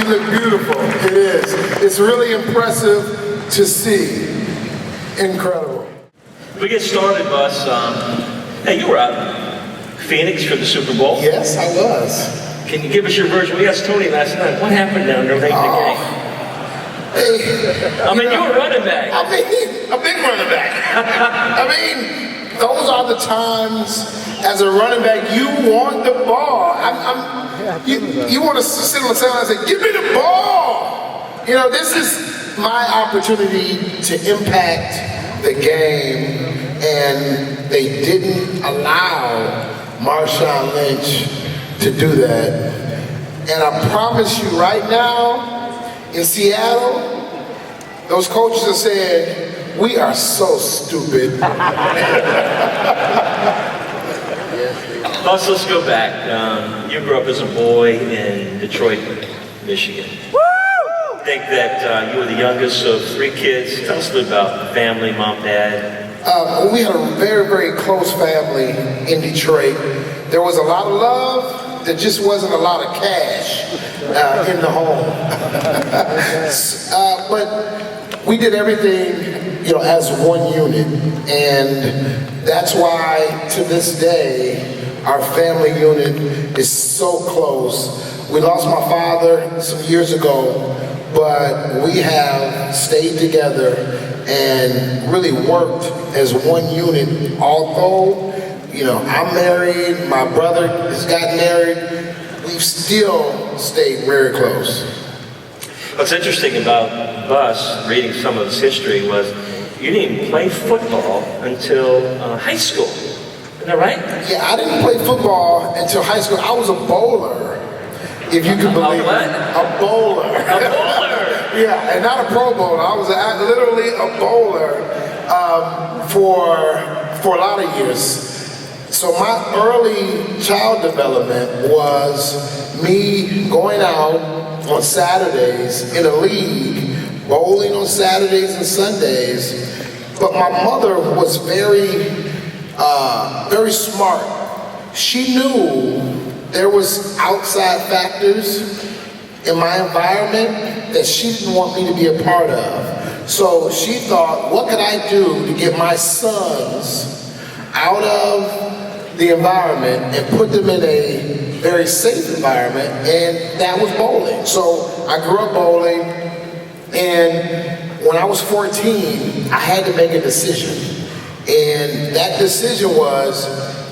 look beautiful. It is. It's really impressive to see. Incredible. We get started, Bus. Hey, you were out Phoenix for the Super Bowl. Yes, I was. Can you give us your version? We asked Tony last night. What happened down there late in the game? Hey, I mean, you were running back. I mean, a big running back. I mean, those are the times as a running back you want the ball. You want to sit on the sideline and say, "Give me the ball." You know, this is my opportunity to impact the game, and they didn't allow Marshawn Lynch to do that. And I promise you right now, in Seattle, those coaches have said, "We are so stupid." Bus, let's go back. You grew up as a boy in Detroit, Michigan. I think that you were the youngest of 3 kids. Tell us a bit about the family, mom, dad. We had a very, very close family in Detroit. There was a lot of love. There just wasn't a lot of cash in the home. But we did everything, you know, as one unit. And that's why, to this day, our family unit is so close. We lost my father some years ago, but we have stayed together and really worked as one unit. Although, you know, I'm married, my brother has gotten married, we've still stayed very close. What's interesting about Bus, reading some of his history, was you didn't even play football until high school. Isn't that right? Yeah, I didn't play football until high school. I was a bowler, if you can believe it. A bowler. A bowler. Yeah, and not a Pro Bowler. I was literally a bowler for a lot of years. So my early child development was me going out on Saturdays in a league, bowling on Saturdays and Sundays. But my mother was very smart. She knew there was outside factors in my environment that she didn't want me to be a part of. So she thought, what could I do to get my sons out of the environment and put them in a very safe environment? And that was bowling. So I grew up bowling, and when I was 14, I had to make a decision. And that decision was,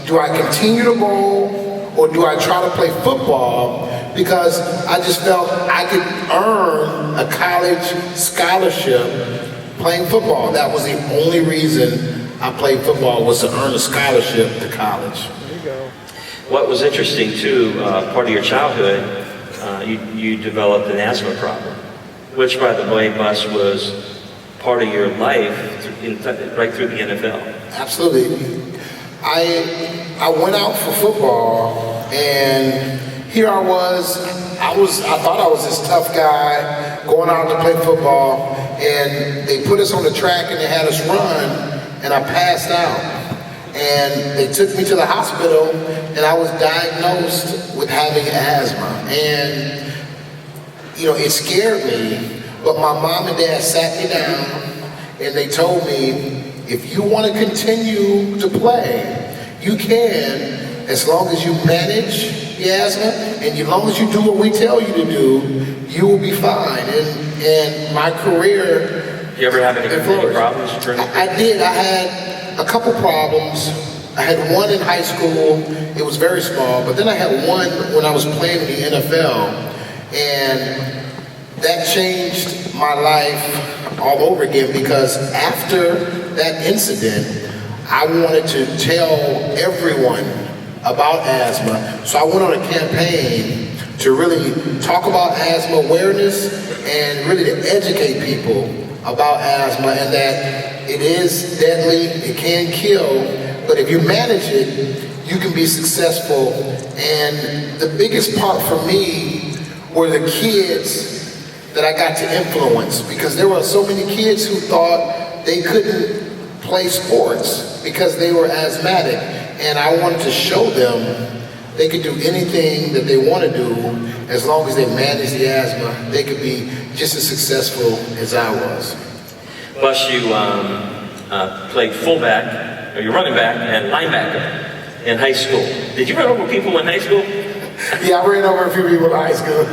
do I continue to bowl or do I try to play football? Because I just felt I could earn a college scholarship playing football. That was the only reason I played football, was to earn a scholarship to college. There you go. What was interesting too, part of your childhood, you developed an asthma problem, which, by the way, Bus, was part of your life right through the NFL. Absolutely. I went out for football, and here I thought I was this tough guy going out to play football, and they put us on the track and they had us run, and I passed out. And they took me to the hospital, and I was diagnosed with having asthma. And, you know, it scared me, but my mom and dad sat me down and they told me, if you want to continue to play, you can, as long as you manage the asthma, and as long as you do what we tell you to do, you will be fine. And my career... You ever have any problems? I did. I had a couple problems. I had one in high school. It was very small, but then I had one when I was playing in the NFL, and that changed my life all over again, because after that incident, I wanted to tell everyone about asthma. So I went on a campaign to really talk about asthma awareness and really to educate people about asthma, and that it is deadly, it can kill, but if you manage it, you can be successful. And the biggest part for me were the kids that I got to influence, because there were so many kids who thought they couldn't play sports because they were asthmatic, and I wanted to show them they could do anything that they want to do as long as they manage the asthma. They could be just as successful as I was. Plus, you played fullback, or you're running back and linebacker in high school. Did you run over people in high school? Yeah, I ran over a few people in high school.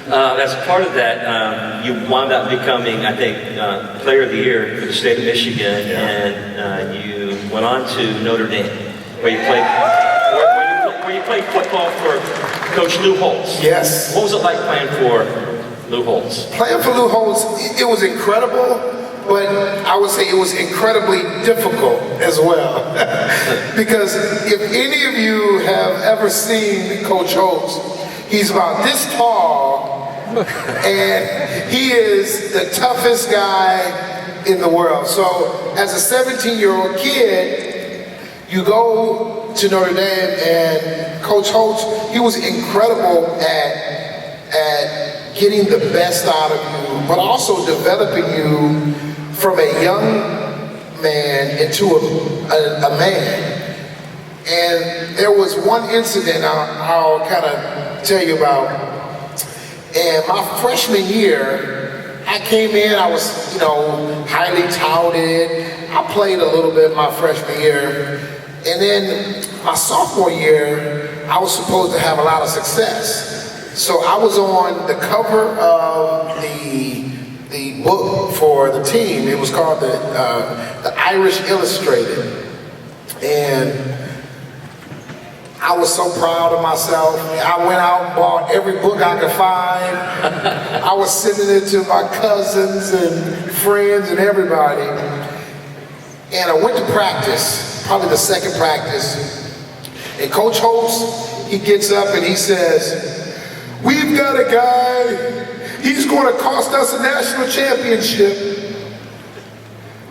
As part of that, you wound up becoming, I think, Player of the Year for the state of Michigan, and you went on to Notre Dame, where you played football for Coach Lou Holtz. Yes. What was it like playing for Lou Holtz? Playing for Lou Holtz, it was incredible, but I would say it was incredibly difficult as well. Because if any of you have ever seen Coach Holtz, he's about this tall, and he is the toughest guy in the world. So as a 17-year-old kid, you go to Notre Dame, and Coach Holtz, he was incredible at getting the best out of you, but also developing you from a young man into a man. And there was one incident I'll kind of tell you about. And my freshman year, I came in, I was, highly touted. I played a little bit my freshman year. And then my sophomore year, I was supposed to have a lot of success. So I was on the cover of the book for the team. It was called the Irish Illustrated. And I was so proud of myself. I went out and bought every book I could find. I was sending it to my cousins and friends and everybody. And I went to practice, probably the second practice. And Coach Holtz, he gets up and he says, "We've got a guy, he's going to cost us a national championship.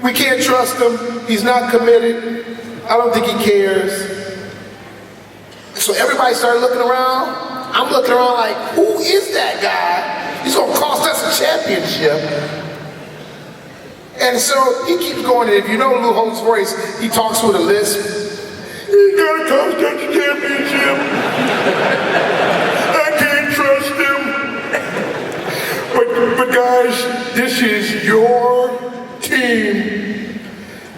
We can't trust him, he's not committed. I don't think he cares." So everybody started looking around. I'm looking around like, who is that guy? He's gonna cost us a championship. And so he keeps going, and if you know Lou Holtz's voice, he talks with a lisp. He's gonna cost us a championship. I can't trust him. But guys, this is your team.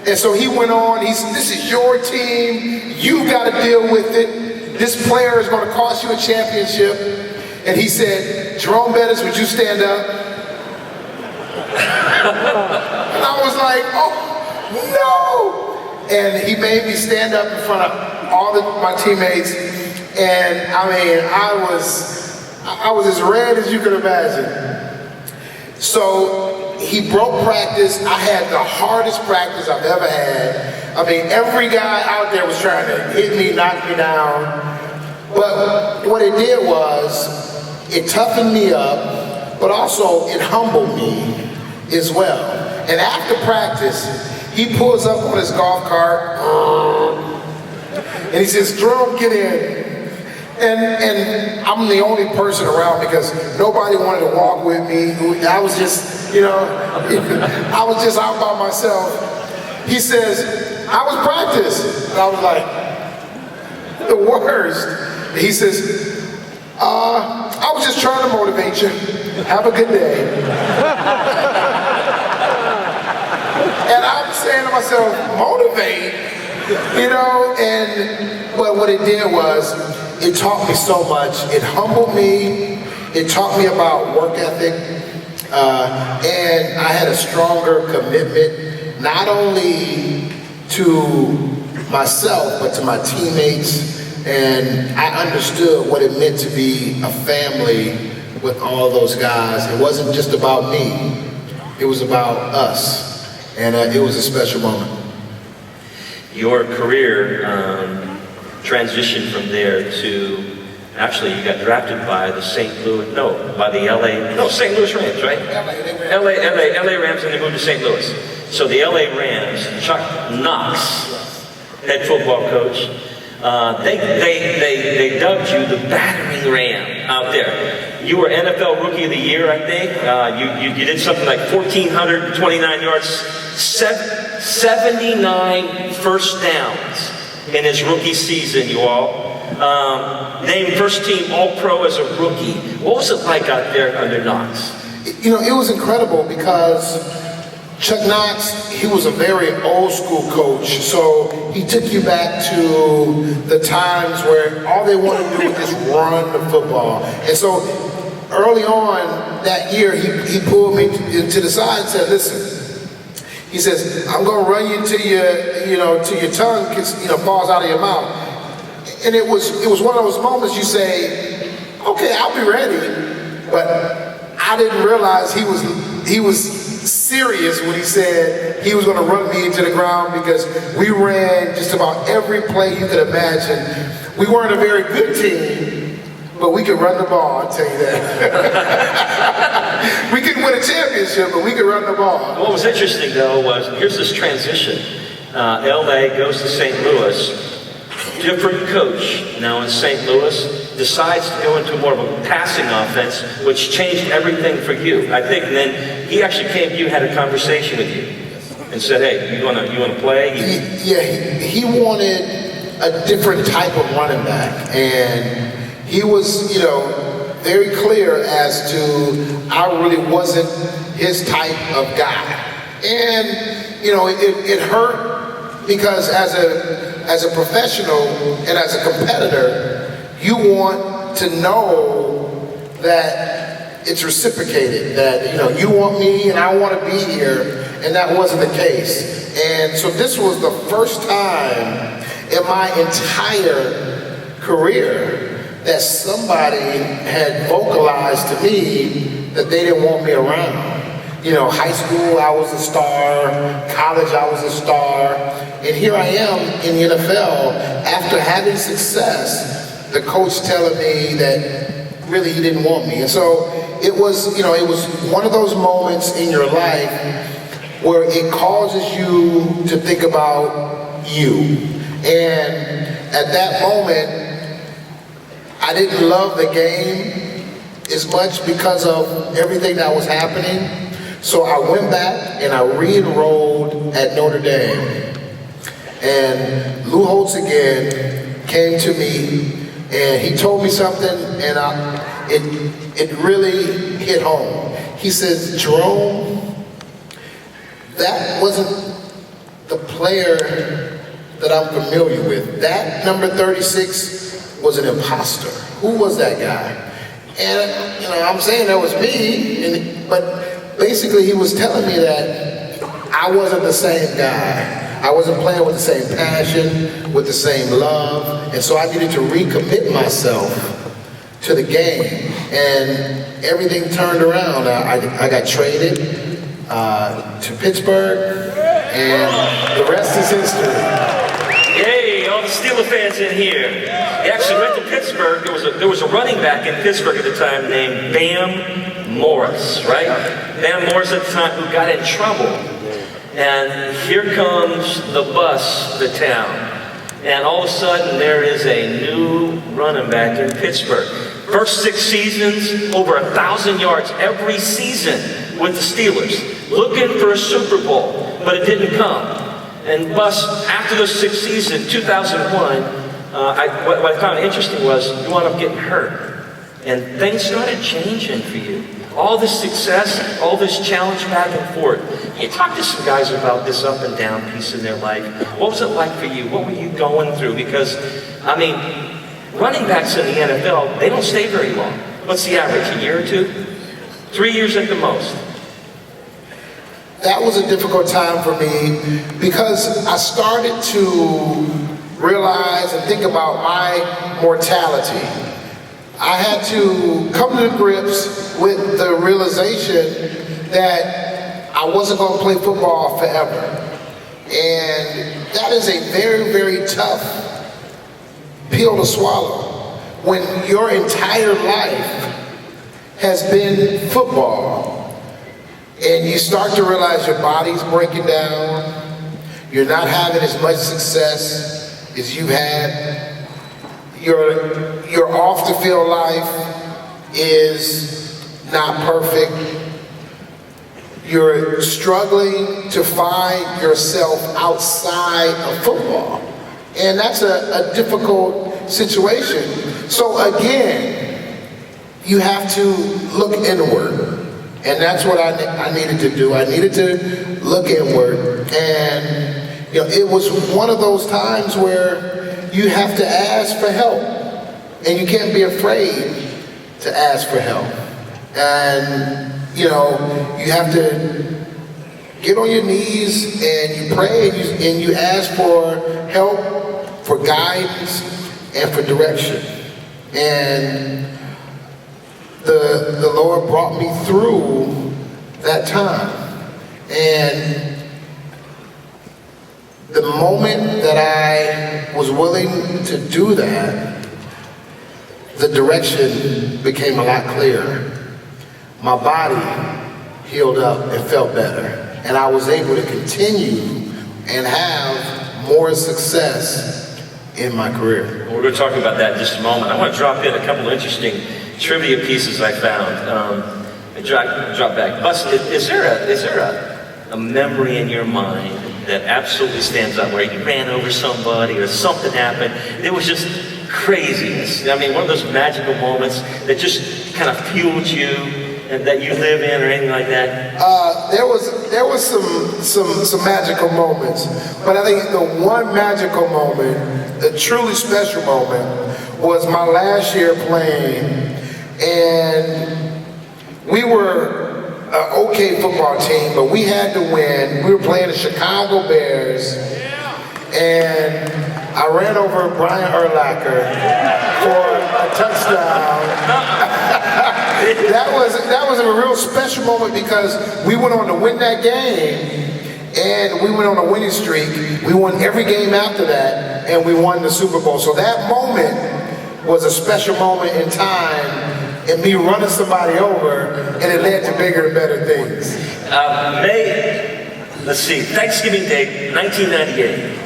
And so he went on, this is your team, you've got to deal with it. This player is going to cost you a championship. And he said, "Jerome Bettis, would you stand up?" And I was like, oh, no! And he made me stand up in front of all my teammates. And I mean, I was as red as you could imagine. So he broke practice. I had the hardest practice I've ever had. I mean, every guy out there was trying to hit me, knock me down. But what it did was, it toughened me up, but also it humbled me as well. And after practice, he pulls up on his golf cart, and he says, "Jerome, get in." And I'm the only person around because nobody wanted to walk with me. I was just, I was just out by myself. He says, "How was practice?" And I was like, the worst. He says, "I was just trying to motivate you. Have a good day." And I'm saying to myself, motivate? But what it did was, it taught me so much. It humbled me. It taught me about work ethic. And I had a stronger commitment, not only to myself, but to my teammates. And I understood what it meant to be a family with all those guys. It wasn't just about me. It was about us. And it was a special moment. Your career transitioned from there to, actually you got drafted by the St. Louis Rams, right? LA Rams, and they moved to St. Louis. So the LA Rams, Chuck Knox, head football coach, they dubbed you the battering ram out there. You were NFL Rookie of the Year, I think. You did something like 1,429 yards, 79 first downs. in his rookie season, you all. Named first team All-Pro as a rookie. What was it like out there under Knox? You know, it was incredible because Chuck Knox, he was a very old school coach, so he took you back to the times where all they wanted to do was just run the football. And so early on that year, he pulled me to the side and said, listen, he says, I'm going to run you till your tongue falls out of your mouth. And it was one of those moments you say, okay, I'll be ready. But I didn't realize he was serious when he said he was going to run me into the ground, because we ran just about every play you could imagine. We weren't a very good team, but we could run the ball, I'll tell you that. We couldn't win a championship, but we could run the ball. What was interesting, though, was here's this transition. LA goes to St. Louis. Different coach now in St. Louis decides to go into more of a passing offense, which changed everything for you, I think. And then he actually came to you, had a conversation with you, and said, "Hey, you want to play?" He wanted a different type of running back, and he was, very clear as to I really wasn't his type of guy, and it hurt because as a professional and as a competitor, you want to know that it's reciprocated, that you want me and I want to be here, and that wasn't the case. And so this was the first time in my entire career that somebody had vocalized to me that they didn't want me around. High school, I was a star. College, I was a star. And here I am in the NFL after having success, the coach telling me that really he didn't want me. And so it was one of those moments in your life where it causes you to think about you. And at that moment, I didn't love the game as much because of everything that was happening. So I went back and I re-enrolled at Notre Dame. And Lou Holtz again came to me and he told me something, and it really hit home. He says, Jerome, that wasn't the player that I'm familiar with. That number 36 was an imposter. Who was that guy? And I'm saying that was me, but basically he was telling me that I wasn't the same guy. I wasn't playing with the same passion, with the same love, and so I needed to recommit myself to the game. And everything turned around. I got traded to Pittsburgh, and the rest is history. Yay, all the Steeler fans in here. He actually went to Pittsburgh. There was a running back in Pittsburgh at the time named Bam Morris, right? Bam Morris at the time, who got in trouble. And here comes the bus to town. And all of a sudden, there is a new running back in Pittsburgh. First 6 seasons, over 1,000 yards every season with the Steelers. Looking for a Super Bowl, but it didn't come. And Bus, after those 6 seasons, 2001, what I found interesting was you wound up getting hurt. And things started changing for you. All this success, all this challenge back and forth. You talk to some guys about this up and down piece in their life. What was it like for you? What were you going through? Because, running backs in the NFL, they don't stay very long. What's the average, a year or 2? 3 years at the most. That was a difficult time for me because I started to realize and think about my mortality. I had to come to grips with the realization that I wasn't going to play football forever. And that is a very, very tough pill to swallow when your entire life has been football. And you start to realize your body's breaking down, you're not having as much success as you've had, your off the field life is not perfect, you're struggling to find yourself outside of football. And that's a difficult situation. So again, you have to look inward. And that's what I needed to do. I needed to look inward. And it was one of those times where you have to ask for help. And you can't be afraid to ask for help. And you have to get on your knees and you pray and you ask for help, for guidance, and for direction. And the Lord brought me through that time. And the moment that I was willing to do that, the direction became a lot clearer. My body healed up and felt better. And I was able to continue and have more success in my career. We're going to talk about that in just a moment. I want to drop in a couple of interesting trivia pieces I found. Drop back. Bus, is there a memory in your mind that absolutely stands out where you ran over somebody or something happened? It was just craziness. I mean, one of those magical moments that just kind of fueled you and that you live in or anything like that? There was some magical moments, but I think the one magical moment, a truly special moment, was my last year playing, and we were an okay football team, but we had to win. We were playing the Chicago Bears, and I ran over Brian Urlacher for a touchdown. That was a real special moment because we went on to win that game, and we went on a winning streak. We won every game after that, and we won the Super Bowl. So that moment was a special moment in time, and me running somebody over, and it led to bigger and better things. Thanksgiving Day, 1998.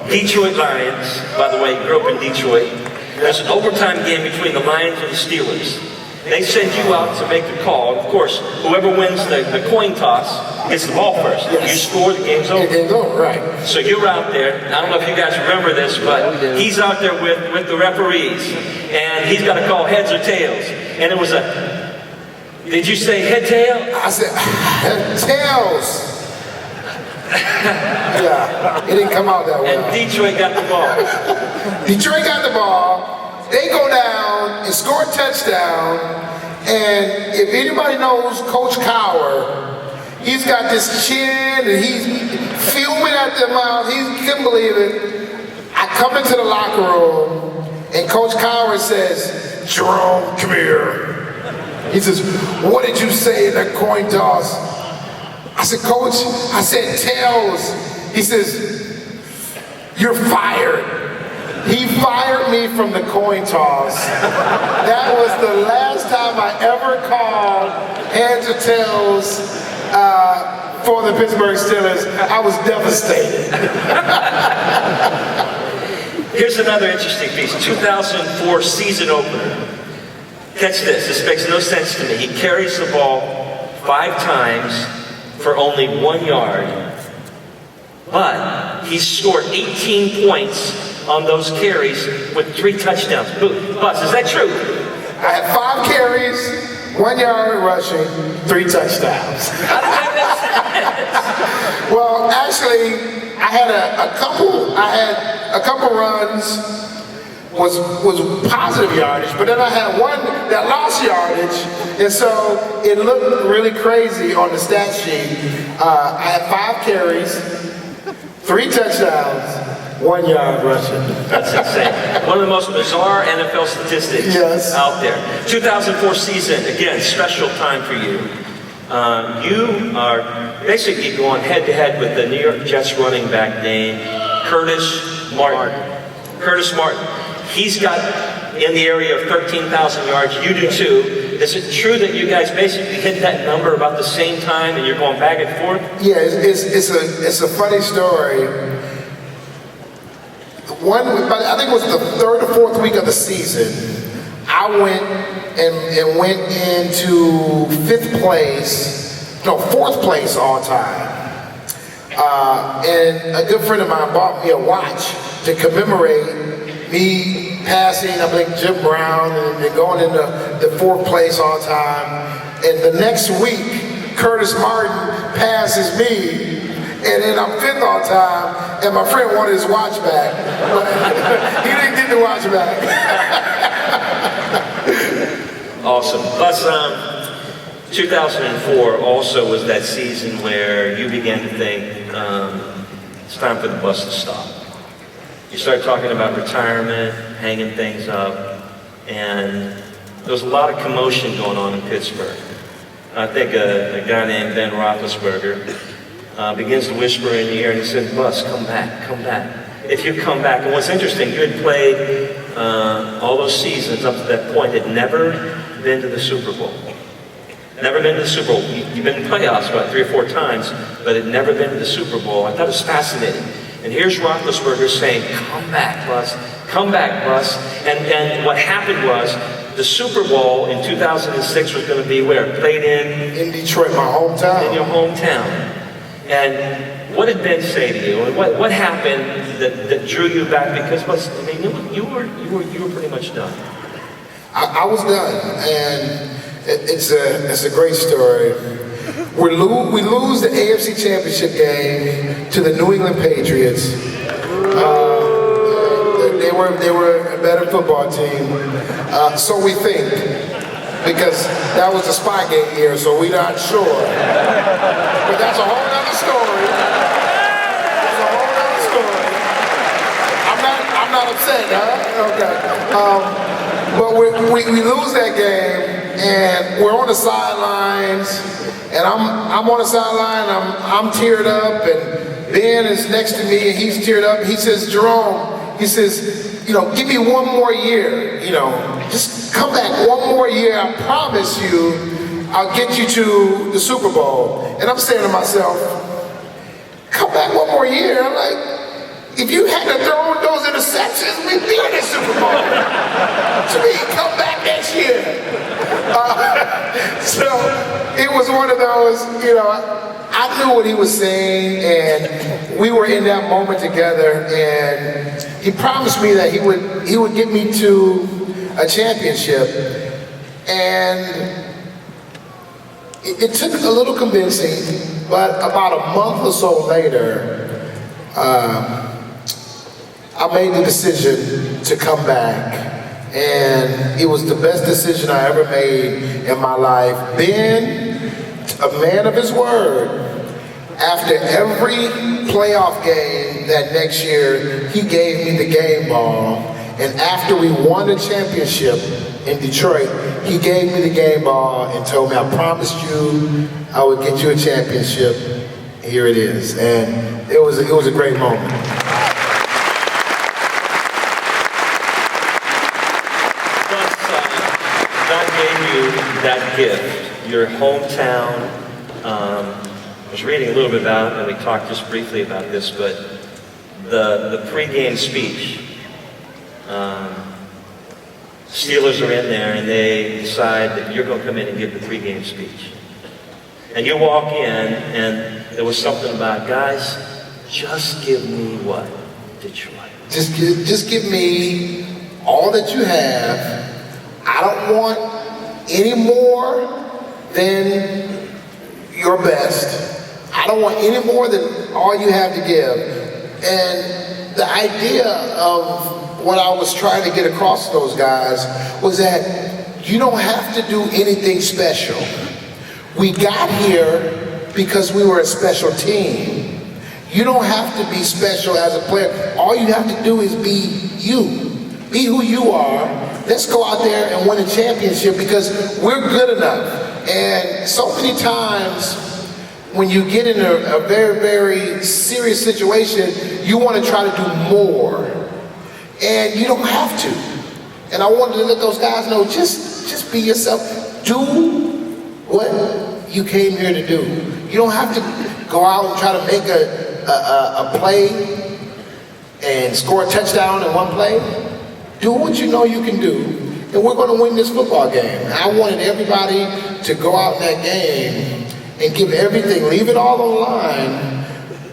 Detroit Lions, by the way, grew up in Detroit. There's an overtime game between the Lions and the Steelers. They send you out to make the call. Of course, whoever wins the coin toss gets the ball first. Yes. You score, the game's over. The game's over, right. So you're out there. I don't know if you guys remember this, but he's out there with the referees. And he's got to call heads or tails. And it was did you say head, tail? I said, tails. Yeah, it didn't come out that way. And Detroit got the ball. Detroit got the ball. They go down and score a touchdown. And if anybody knows Coach Cowher, he's got this chin and he's fuming at the mouth. He couldn't believe it. I come into the locker room and Coach Cowher says, "Jerome, come here." He says, "What did you say in that coin toss?" I said, "Coach, I said tails." He says, "You're fired." He fired me from the coin toss. That was the last time I ever called heads or tails for the Pittsburgh Steelers. I was devastated. Here's another interesting piece. 2004 season opener. Catch this. This makes no sense to me. He carries the ball 5 times for only 1 yard, but he scored 18 points on those carries with 3 touchdowns. Bus, is that true? I had 5 carries, 1 yard rushing, 3 touchdowns. How did that make sense? Well, actually, I had a couple runs was positive yardage, but then I had one that lost yardage, and so it looked really crazy on the stat sheet. I had 5 carries, 3 touchdowns, 1 yard rushing. That's insane. One of the most bizarre NFL statistics out there. 2004 season, again, special time for you. You are basically going head-to-head with the New York Jets running back named Curtis Martin. Curtis Martin. He's got in the area of 13,000 yards. You do too. Is it true that you guys basically hit that number about the same time and you're going back and forth? Yeah, it's a funny story. I think it was the 3rd or 4th week of the season. I went into 4th place all time. And a good friend of mine bought me a watch to commemorate me passing, I think, Jim Brown and going into the fourth place all time. And the next week, Curtis Martin passes me, and then I'm fifth all time, and my friend wanted his watch back. But he didn't get the watch back. Awesome. Plus, 2004 also was that season where you began to think, it's time for the bus to stop. You started talking about retirement, hanging things up, and there was a lot of commotion going on in Pittsburgh. I think a guy named Ben Roethlisberger begins to whisper in the ear, and he said, "Bus, come back, come back. If you come back." And what's interesting, you had played all those seasons up to that point, had never been to the Super Bowl. Never been to the Super Bowl. You've been in playoffs about 3 or 4 times, but had never been to the Super Bowl. I thought it was fascinating. And here's Roethlisberger saying, "Come back, Bus. Come back, Bus." And what happened was, the Super Bowl in 2006 was going to be where? Played in Detroit, my hometown. In your hometown. And what did Ben say to you? And what happened that drew you back? Because I mean, you were pretty much done. I was done, and it's a great story. We lose the AFC Championship game to the New England Patriots. They were a better football team, so we think, because that was the Spygate year, so we're not sure. But that's a whole other story. That's a whole other story. I'm not upset, huh? Okay. But we lose that game, and we're on the sidelines, and I'm on the sideline, I'm teared up, and Ben is next to me, and he's teared up. He says, "Jerome," he says, "give me one more year, just come back one more year. I promise you, I'll get you to the Super Bowl." And I'm saying to myself, come back one more year? I'm like, if you hadn't thrown those interceptions, we'd be in the Super Bowl. To me, come back next year. So it was one of those, I knew what he was saying, and we were in that moment together, and he promised me that he would get me to a championship. And it took a little convincing, but about a month or so later, I made the decision to come back. And it was the best decision I ever made in my life. Ben, a man of his word, after every playoff game that next year, he gave me the game ball. And after we won the championship in Detroit, he gave me the game ball and told me, "I promised you I would get you a championship. Here it is." And it was a great moment. God gave you that gift, your hometown. I was reading a little bit about, and we talked just briefly about this, but the pregame speech. Steelers are in there, and they decide that you're going to come in and give the pregame speech. And you walk in, and there was something about, "Guys, just give me what? Detroit. Just give me all that you have. I don't want any more than your best. I don't want any more than all you have to give." And the idea of what I was trying to get across to those guys was that you don't have to do anything special. We got here because we were a special team. You don't have to be special as a player. All you have to do is be you. Be who you are. Let's go out there and win a championship because we're good enough. And so many times when you get in a very, very serious situation, you want to try to do more. And you don't have to. And I wanted to let those guys know, just be yourself. Do what you came here to do. You don't have to go out and try to make a play and score a touchdown in one play. Do what you know you can do, and we're going to win this football game. I wanted everybody to go out in that game and give everything, leave it all on the line,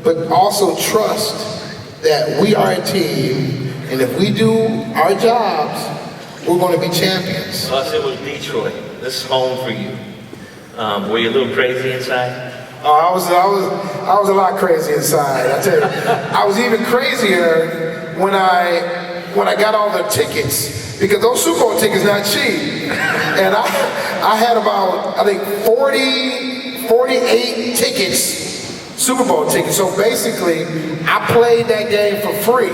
but also trust that we are a team, and if we do our jobs, we're going to be champions. Plus, it was Detroit. This is home for you. Were you a little crazy inside? Oh, I was a lot crazy inside. I tell you, I was even crazier when I got all the tickets, because those Super Bowl tickets not cheap, and I had about, I think, 48 tickets, Super Bowl tickets. So basically, I played that game for free.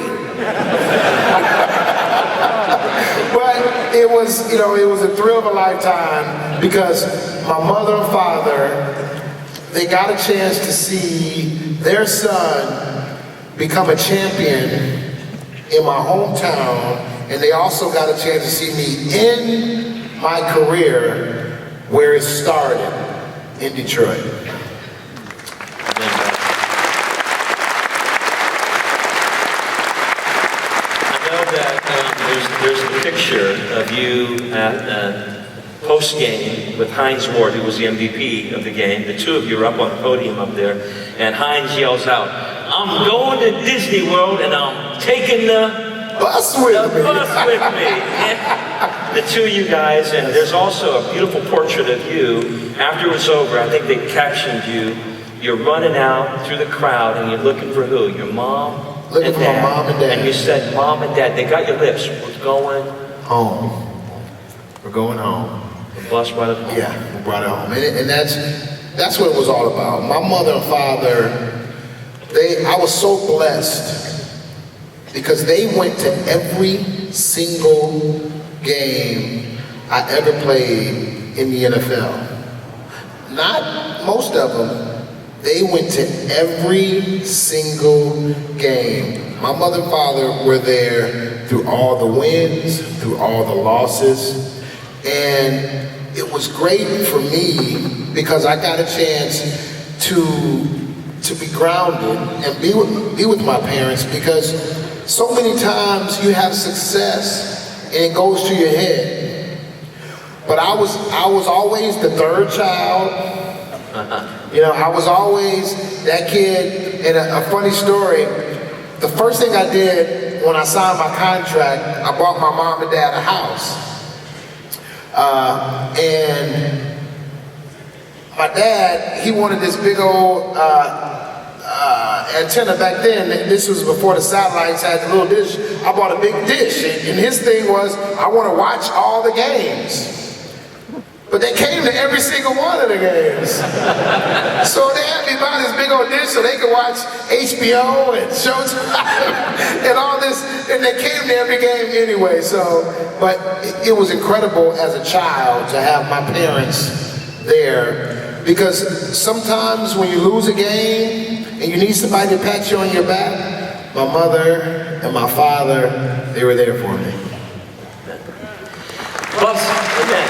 But it was, it was a thrill of a lifetime, because my mother and father, they got a chance to see their son become a champion in my hometown, and they also got a chance to see me in my career where it started in Detroit. I know that there's a picture of you at post-game with Hines Ward, who was the MVP of the game. The two of you are up on the podium up there, and Hines yells out, "I'm going to Disney World and I'm taking the bus with me." And the two of you guys, and there's also a beautiful portrait of you. After it was over, I think they captioned you. You're running out through the crowd and you're looking for who? Your mom Looking for my mom and dad. And you said, "Mom and Dad." They got your lips. We're going home. We're going home. The bus brought it home. Yeah, we brought it home, and that's what it was all about. My mother and father, I was so blessed because they went to every single game I ever played in the NFL. Not most of them. They went to every single game. My mother and father were there through all the wins, through all the losses, and it was great for me because I got a chance to be grounded and be with my parents, because so many times you have success and it goes to your head. But I was always the third child. I was always that kid. And a funny story, the first thing I did when I signed my contract, I bought my mom and dad a house. And my dad, he wanted this big old antenna back then. This was before the satellites had the little dish. I bought a big dish, and his thing was, I want to watch all the games. But they came to every single one of the games. So they had me buy this big old dish so they could watch HBO and Showtime and all this, and they came to every game anyway. But it was incredible as a child to have my parents there, because sometimes when you lose a game and you need somebody to pat you on your back, my mother and my father, they were there for me. Plus, again,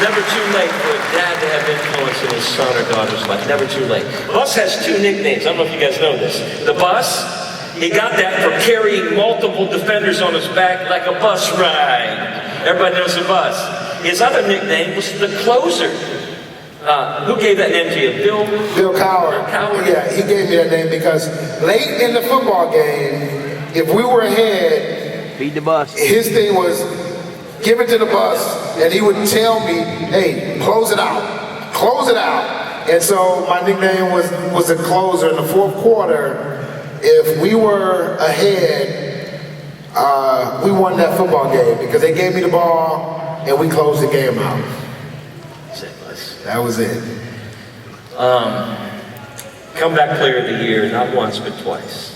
never too late for a dad to have influence in his son or daughter's life. Never too late. Bus has two nicknames. I don't know if you guys know this. The Bus, he got that for carrying multiple defenders on his back like a bus ride. Everybody knows the Bus. His other nickname was the Closer. Who gave that name to you? Bill Cowher. Yeah, he gave me that name because late in the football game, if we were ahead, feed the bus. His thing was, give it to the bus, and he would tell me, hey, close it out, close it out. And so my nickname was the Closer. In the fourth quarter, if we were ahead, we won that football game because they gave me the ball and we closed the game out. That was it. Comeback Player of the Year, not once but twice.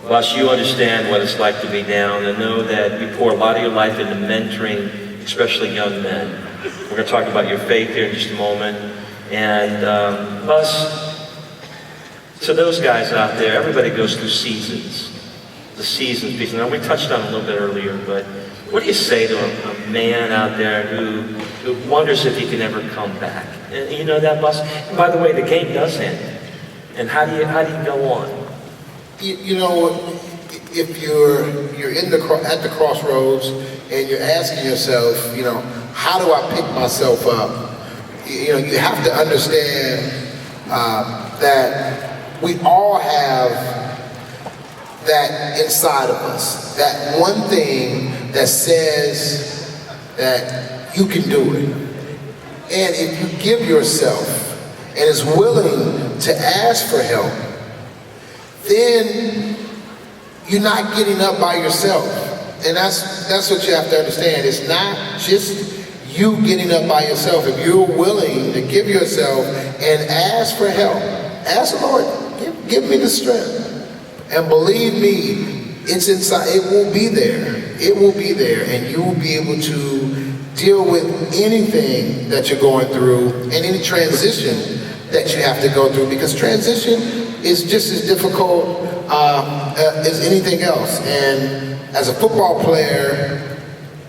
Bus, you understand what it's like to be down and know that you pour a lot of your life into mentoring, especially young men. We're going to talk about your faith here in just a moment. And Bus, to those guys out there, everybody goes through seasons. The seasons piece. Now, we touched on it a little bit earlier, but what do you say to a man out there who wonders if he can ever come back? And you know that, Bus? And by the way, the game does end. And how do you go on? You know, if you're at the crossroads and you're asking yourself, how do I pick myself up? You have to understand that we all have that inside of us, that one thing that says that you can do it. And if you give yourself and is willing to ask for help, then you're not getting up by yourself. And that's what you have to understand. It's not just you getting up by yourself. If you're willing to give yourself and ask for help, ask the Lord, give me the strength. And believe me, it's inside, it will be there. It will be there, and you will be able to deal with anything that you're going through and any transition that you have to go through, because transition is just as difficult as anything else. And as a football player,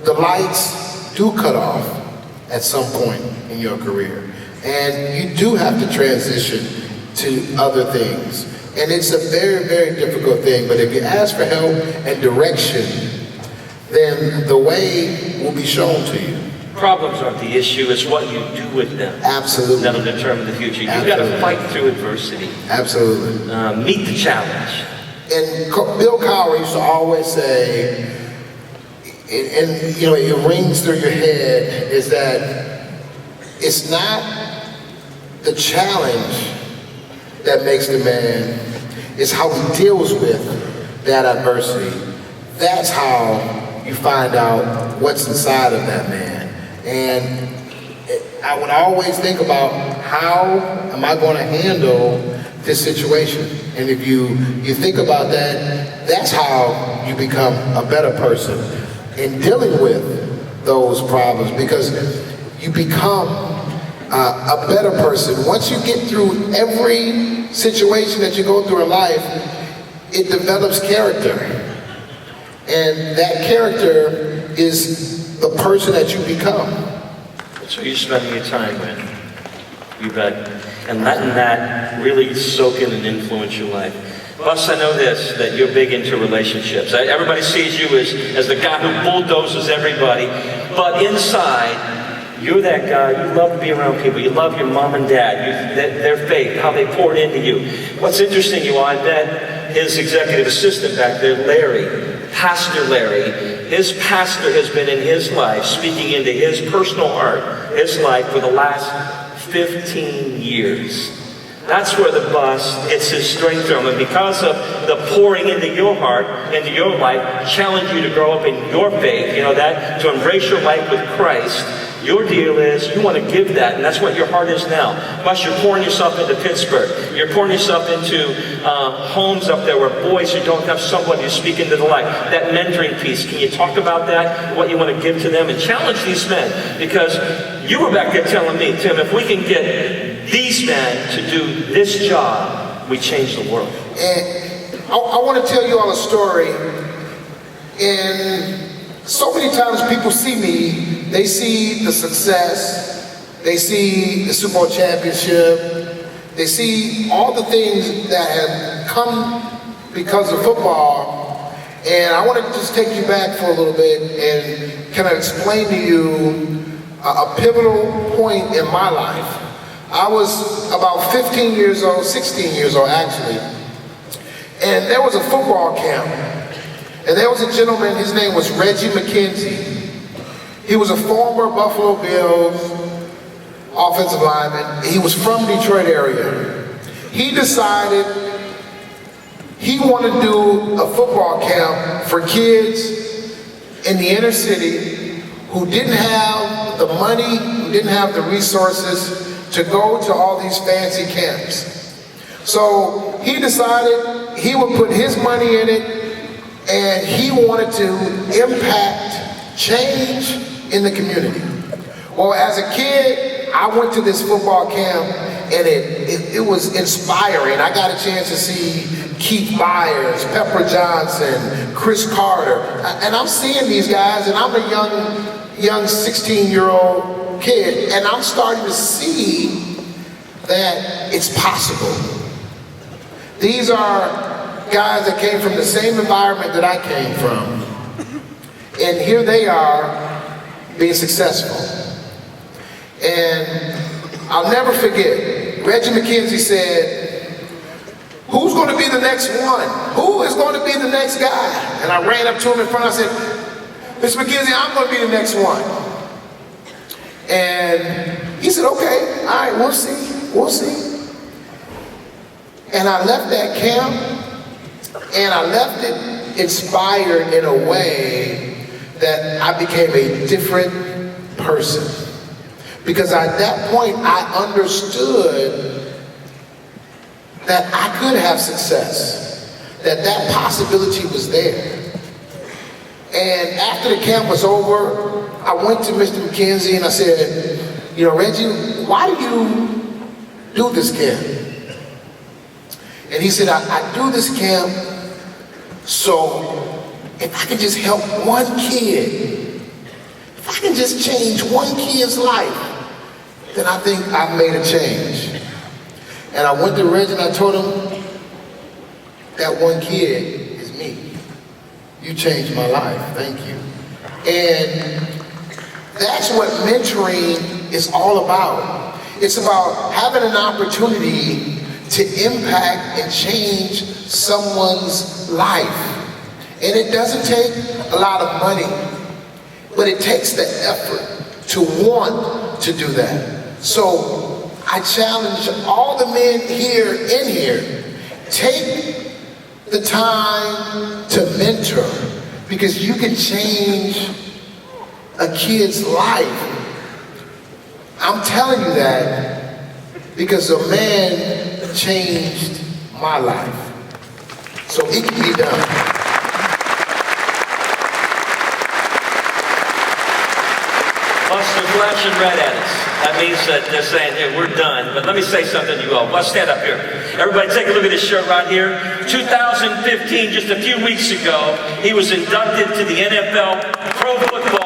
the lights do cut off at some point in your career. And you do have to transition to other things. And it's a very, very difficult thing, but if you ask for help and direction, then the way will be shown to you. Problems aren't the issue, it's what you do with them. Absolutely. That'll determine the future. You've got to fight through adversity. Absolutely. Meet the challenge. And Bill Cowher used to always say, and you know, it rings through your head, is that it's not the challenge that makes the man, it's how he deals with that adversity. That's how you find out what's inside of that man. And I would always think about, how am I going to handle this situation? And if you think about that, that's how you become a better person in dealing with those problems, because you become a better person. Once you get through every situation that you go through in life, it develops character. And that character is the person that you become. So you're spending your time with, you bet, and letting that really soak in and influence your life. Plus, I know this, that you're big into relationships. Everybody sees you as the guy who bulldozes everybody, but inside, you're that guy. You love to be around people. You love your mom and dad, their faith, how they poured into you. What's interesting, you all, I met his executive assistant back there, Larry, Pastor Larry. His pastor has been in his life, speaking into his personal heart, his life, for the last 15 years. That's where the bus hits his strength from. And because of the pouring into your heart, into your life, challenge you to grow up in your faith, you know that, to embrace your life with Christ. Your deal is you want to give that, and that's what your heart is now. Plus, you're pouring yourself into Pittsburgh. You're pouring yourself into homes up there where boys who don't have somebody to speak into the light. That mentoring piece, can you talk about that? What you want to give to them, and challenge these men? Because you were back there telling me, Tim, if we can get these men to do this job, we change the world. And I want to tell you all a story. And so many times people see me, they see the success, they see the Super Bowl championship, they see all the things that have come because of football. And I want to just take you back for a little bit and kind of explain to you a pivotal point in my life. I was about 15 years old, 16 years old actually, and there was a football camp. And there was a gentleman, his name was Reggie McKenzie. He was a former Buffalo Bills offensive lineman. He was from Detroit area. He decided he wanted to do a football camp for kids in the inner city who didn't have the money, who didn't have the resources to go to all these fancy camps. So he decided he would put his money in it, and he wanted to impact change in the community. Well, as a kid, I went to this football camp, and it was inspiring. I got a chance to see Keith Myers, Pepper Johnson, Chris Carter, and I'm seeing these guys, and I'm a young 16-year-old kid, and I'm starting to see that it's possible. These are guys that came from the same environment that I came from. And here they are being successful. And I'll never forget, Reggie McKenzie said, who's going to be the next one? Who is going to be the next guy? And I ran up to him in front. I said, Mr. McKenzie, I'm going to be the next one. And he said, okay, all right, we'll see. And I left that camp, and I left it inspired in a way that I became a different person. Because at that point, I understood that I could have success, that possibility was there. And after the camp was over, I went to Mr. McKenzie and I said, you know, Reggie, why do you do this camp? And he said, I do this camp so if I can just help one kid, if I can just change one kid's life, then I think I've made a change. And I went to Reggie and I told him, that one kid is me. You changed my life, thank you. And that's what mentoring is all about. It's about having an opportunity to impact and change someone's life. And it doesn't take a lot of money, but it takes the effort to want to do that. So I challenge all the men in here, take the time to mentor, because you can change a kid's life. I'm telling you that because a man changed my life. So it can be done. They're flashing red at us. That means that they're saying, hey, we're done. But let me say something to you all. Let's stand up here. Everybody take a look at this shirt right here. 2015, just a few weeks ago, he was inducted to the NFL Pro Football